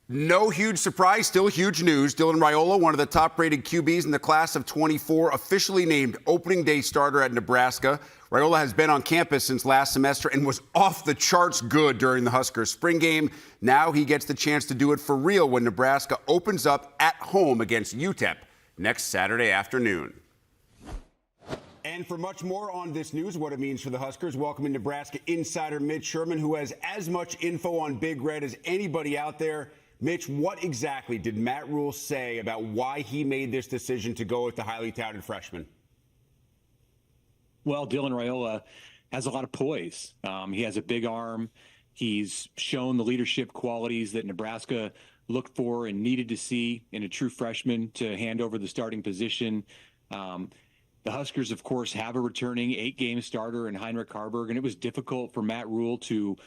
No huge surprise, still huge news. Dylan Raiola, one of the top-rated QBs in the class of 24, officially named opening day starter at Nebraska. Raiola has been on campus since last semester and was off the charts good during the Huskers spring game. Now he gets the chance to do it for real when Nebraska opens up at home against UTEP next Saturday afternoon. And for much more on this news, what it means for the Huskers, welcoming Nebraska insider Mitch Sherman, who has as much info on Big Red as anybody out there. Mitch, what exactly did Matt Rhule say about why he made this decision to go with the highly touted freshman? Well, Dylan Raiola has a lot of poise. He has a big arm. He's shown the leadership qualities that Nebraska looked for and needed to see in a true freshman to hand over the starting position. The Huskers, of course, have a returning 8-game starter in Heinrich Haarberg, and it was difficult for Matt Rhule to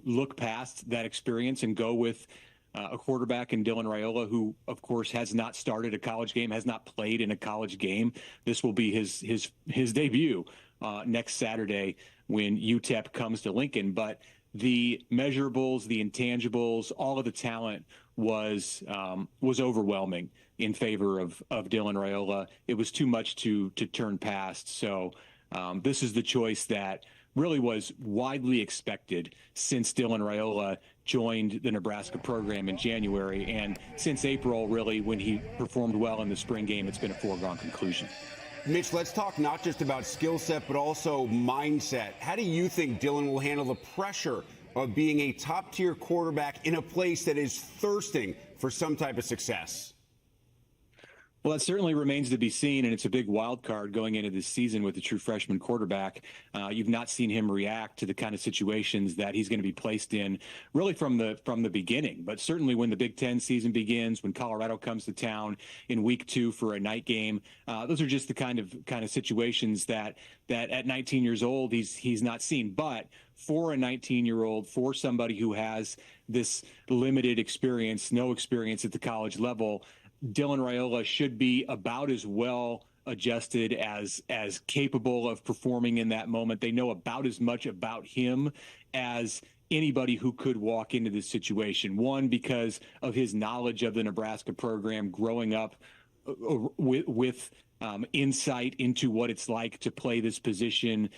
look past that experience and go with a quarterback in Dylan Raiola, who, of course, has not started a college game, has not played in a college game. This will be his debut next Saturday when UTEP comes to Lincoln. But the measurables, the intangibles, all of the talent was overwhelming in favor of Dylan Raiola. It was too much to turn past. So this is the choice that really was widely expected since Dylan Raiola joined the Nebraska program in January. And since April, really, when he performed well in the spring game, it's been a foregone conclusion. Mitch, let's talk not just about skill set, but also mindset. How do you think Dylan will handle the pressure of being a top-tier quarterback in a place that is thirsting for some type of success? Well, that certainly remains to be seen, and it's a big wild card going into this season with the true freshman quarterback. You've not seen him react to the kind of situations that he's going to be placed in really from the beginning. But certainly when the Big Ten season begins, when Colorado comes to town in week 2 for a night game, those are just the kind of situations that at 19 years old he's not seen. But for a 19-year-old, for somebody who has this limited experience, no experience at the college level, Dylan Raiola should be about as well adjusted, as capable of performing in that moment. They know about as much about him as anybody who could walk into this situation. One, because of his knowledge of the Nebraska program, growing up with insight into what it's like to play this position,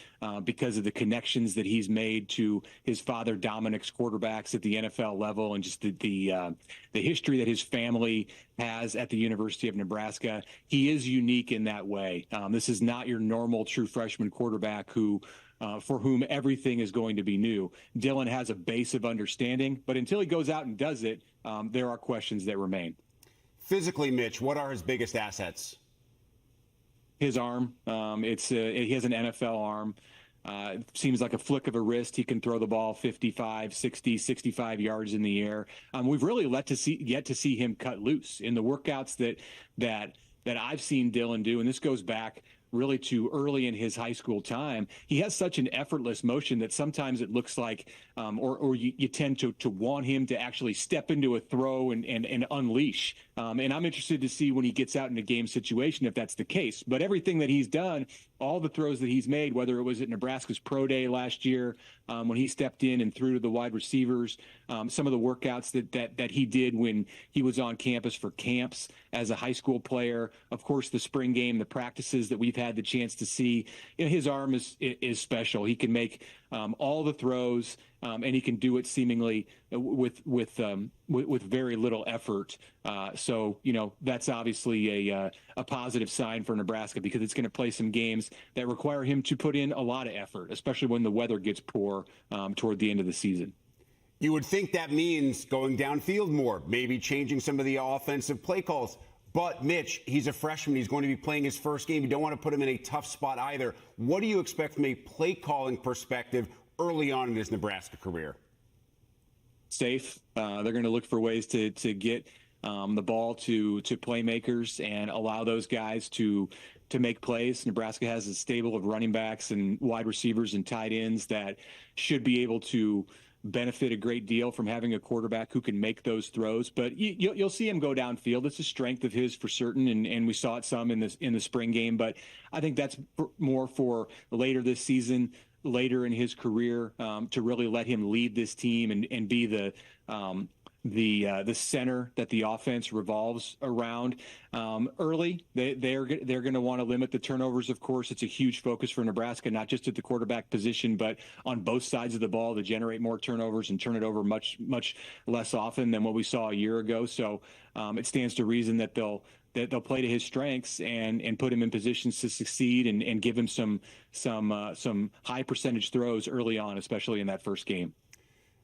because of the connections that he's made to his father Dominic's quarterbacks at the NFL level, and just the history that his family has at the University of Nebraska. He is unique in that way. This is not your normal true freshman quarterback who for whom everything is going to be new. Dylan has a base of understanding, but until he goes out and does it, there are questions that remain. Physically, Mitch, what are his biggest assets? His arm. He has an NFL arm. Seems like a flick of a wrist. He can throw the ball 55, 60, 65 yards in the air. We've really yet to see him cut loose in the workouts that I've seen Dylan do. And this goes back really to early in his high school time. He has such an effortless motion that sometimes it looks like, or you tend to want him to actually step into a throw and unleash. And I'm interested to see when he gets out in a game situation if that's the case. But everything that he's done, all the throws that he's made, whether it was at Nebraska's Pro Day last year, when he stepped in and threw to the wide receivers, some of the workouts that he did when he was on campus for camps as a high school player, of course, the spring game, the practices that we've had the chance to see, his arm is special. He can make all the throws, and he can do it seemingly with very little effort. So that's obviously a positive sign for Nebraska, because it's going to play some games that require him to put in a lot of effort, especially when the weather gets poor toward the end of the season. You would think that means going downfield more, maybe changing some of the offensive play calls. But, Mitch, he's a freshman. He's going to be playing his first game. You don't want to put him in a tough spot either. What do you expect from a play-calling perspective early on in his Nebraska career? Safe. They're going to look for ways to get the ball to playmakers and allow those guys to make plays. Nebraska has a stable of running backs and wide receivers and tight ends that should be able to benefit a great deal from having a quarterback who can make those throws. But you'll see him go downfield. It's a strength of his for certain, and we saw it some in the spring game. But I think that's more for later this season, later in his career, to really let him lead this team and be the the center that the offense revolves around. Early, they're going to want to limit the turnovers. Of course, it's a huge focus for Nebraska, not just at the quarterback position, but on both sides of the ball, to generate more turnovers and turn it over much less often than what we saw a year ago. So it stands to reason that they'll play to his strengths and put him in positions to succeed and give him some high percentage throws early on, especially in that first game.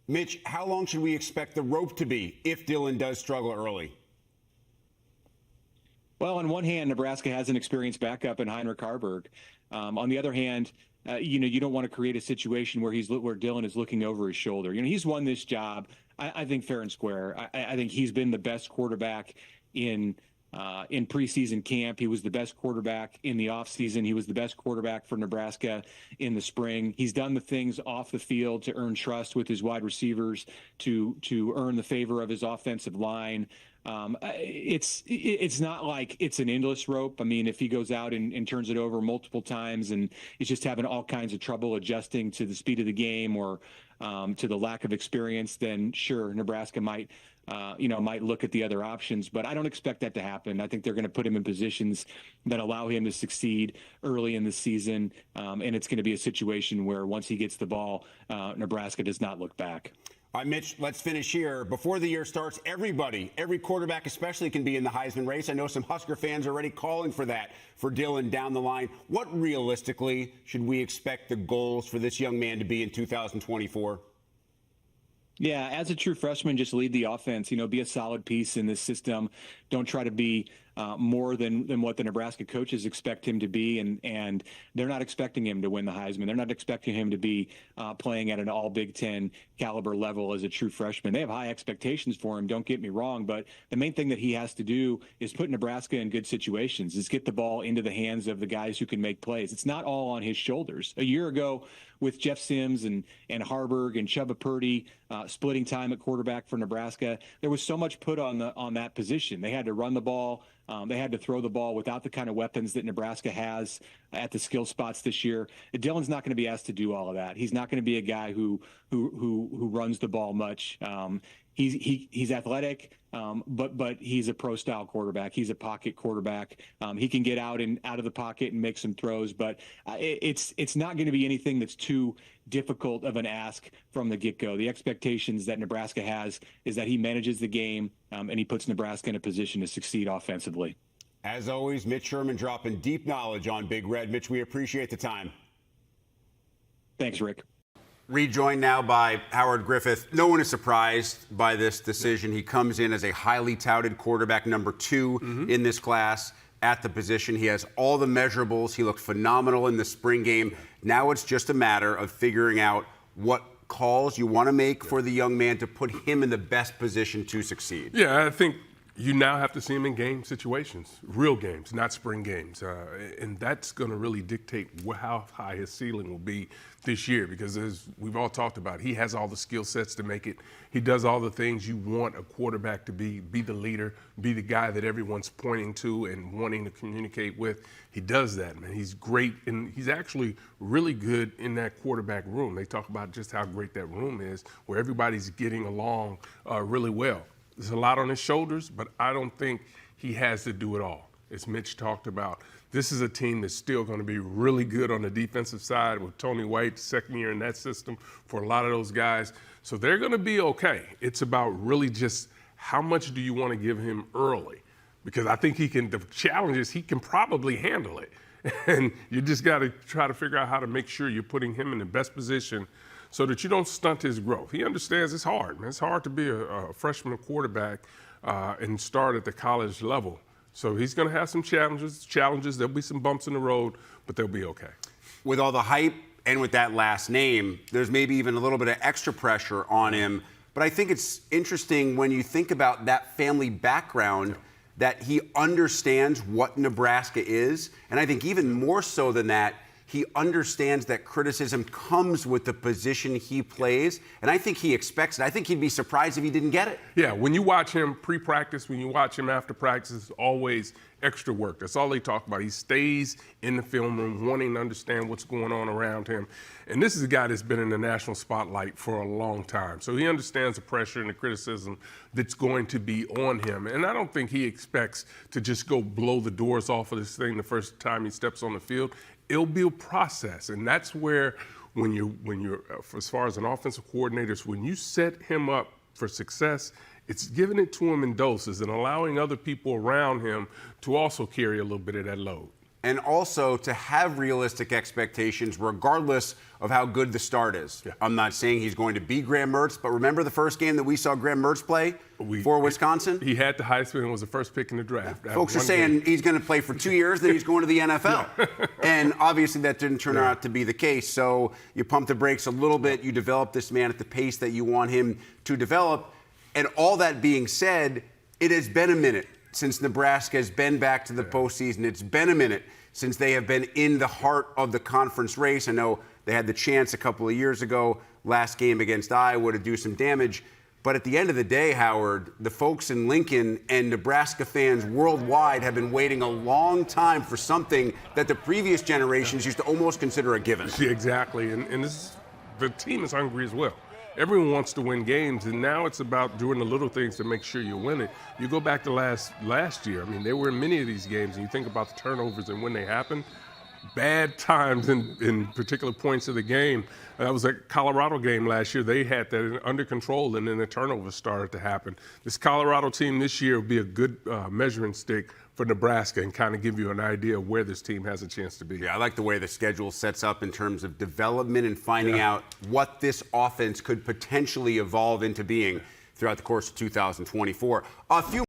Mitch, how long should we expect the rope to be if Dylan does struggle early? Well, on one hand, Nebraska has an experienced backup in Heinrich Haarberg. On the other hand, you don't want to create a situation where Dylan is looking over his shoulder. He's won this job, I think, fair and square. I think he's been the best quarterback in preseason camp. He was the best quarterback in the offseason. He was the best quarterback for Nebraska in the spring. He's done the things off the field to earn trust with his wide receivers, to earn the favor of his offensive line. It's not like it's an endless rope. I mean, if he goes out and turns it over multiple times and is just having all kinds of trouble adjusting to the speed of the game or to the lack of experience, then sure, Nebraska might look at the other options, but I don't expect that to happen. I think they're going to put him in positions that allow him to succeed early in the season, and it's going to be a situation where once he gets the ball, Nebraska does not look back. All right, Mitch, let's finish here. Before the year starts, every quarterback especially, can be in the Heisman race. I know some Husker fans are already calling for that for Dylan down the line. What realistically should we expect the goals for this young man to be in 2024? Yeah, as a true freshman, just lead the offense. Be a solid piece in this system. Don't try to be more than what the Nebraska coaches expect him to be, and they're not expecting him to win the Heisman. They're not expecting him to be playing at an all Big Ten caliber level as a true freshman. They have high expectations for him, don't get me wrong, but the main thing that he has to do is put Nebraska in good situations, is get the ball into the hands of the guys who can make plays. It's not all on his shoulders. A year ago, with Jeff Sims and Haarberg and Chubba Purdy splitting time at quarterback for Nebraska, there was so much put on that position. They had to run the ball. They had to throw the ball without the kind of weapons that Nebraska has at the skill spots this year. Dylan's not going to be asked to do all of that. He's not going to be a guy who runs the ball much. He's athletic, but he's a pro-style quarterback. He's a pocket quarterback. He can get out of the pocket and make some throws, but it's not going to be anything that's too difficult of an ask from the get-go. The expectations that Nebraska has is that he manages the game and he puts Nebraska in a position to succeed offensively. As always, Mitch Sherman dropping deep knowledge on Big Red. Mitch, we appreciate the time. Thanks, Rick. Rejoined now by Howard Griffith. No one is surprised by this decision. He comes in as a highly touted quarterback, number 2 in this class at the position. He has all the measurables. He looked phenomenal in the spring game. Now it's just a matter of figuring out what calls you want to make for the young man to put him in the best position to succeed. Yeah, I think you now have to see him in game situations, real games, not spring games. And that's going to really dictate how high his ceiling will be this year, because as we've all talked about, he has all the skill sets to make it. He does all the things you want a quarterback to be the leader, be the guy that everyone's pointing to and wanting to communicate with. He does that, man. He's great, and he's actually really good in that quarterback room. They talk about just how great that room is, where everybody's getting along really well. There's a lot on his shoulders, but I don't think he has to do it all. As Mitch talked about, this is a team that's still going to be really good on the defensive side with Tony White, second year in that system for a lot of those guys. So they're going to be okay. It's about really just how much do you want to give him early? Because I think the challenge is he can probably handle it. And you just got to try to figure out how to make sure you're putting him in the best position so that you don't stunt his growth. He understands it's hard, man. It's hard to be a freshman quarterback and start at the college level. So he's going to have some challenges. There'll be some bumps in the road, but they'll be okay. With all the hype and with that last name, there's maybe even a little bit of extra pressure on him. But I think it's interesting when you think about that family background, that he understands what Nebraska is. And I think even more so than that, he understands that criticism comes with the position he plays, and I think he expects it. I think he'd be surprised if he didn't get it. Yeah, when you watch him pre-practice, when you watch him after practice, always extra work. That's all they talk about. He stays in the film room wanting to understand what's going on around him. And this is a guy that's been in the national spotlight for a long time. So he understands the pressure and the criticism that's going to be on him. And I don't think he expects to just go blow the doors off of this thing the first time he steps on the field. It'll be a process. And that's where when you're as far as an offensive coordinator, when you set him up for success, it's giving it to him in doses and allowing other people around him to also carry a little bit of that load. And also to have realistic expectations regardless of how good the start is. Yeah. I'm not saying he's going to be Graham Mertz, but remember the first game that we saw Graham Mertz play for Wisconsin? He had the Heisman and was the first pick in the draft. Folks are saying he's going to play for 2 years, then he's going to the NFL. Yeah. And obviously that didn't turn out to be the case. So you pump the brakes a little bit. You develop this man at the pace that you want him to develop. And all that being said, it has been a minute since Nebraska has been back to the postseason. It's been a minute since they have been in the heart of the conference race. I know they had the chance a couple of years ago, last game against Iowa, to do some damage. But at the end of the day, Howard, the folks in Lincoln and Nebraska fans worldwide have been waiting a long time for something that the previous generations used to almost consider a given. Yeah, exactly. And the team is hungry as well. Everyone wants to win games, and now it's about doing the little things to make sure you win it. You go back to last year. I mean, they were in many of these games, and you think about the turnovers and when they happen. Bad times in particular points of the game. That was a Colorado game last year. They had that under control, and then the turnovers started to happen. This Colorado team this year will be a good measuring stick for Nebraska and kind of give you an idea of where this team has a chance to be. Yeah, I like the way the schedule sets up in terms of development and finding out what this offense could potentially evolve into being throughout the course of 2024. A few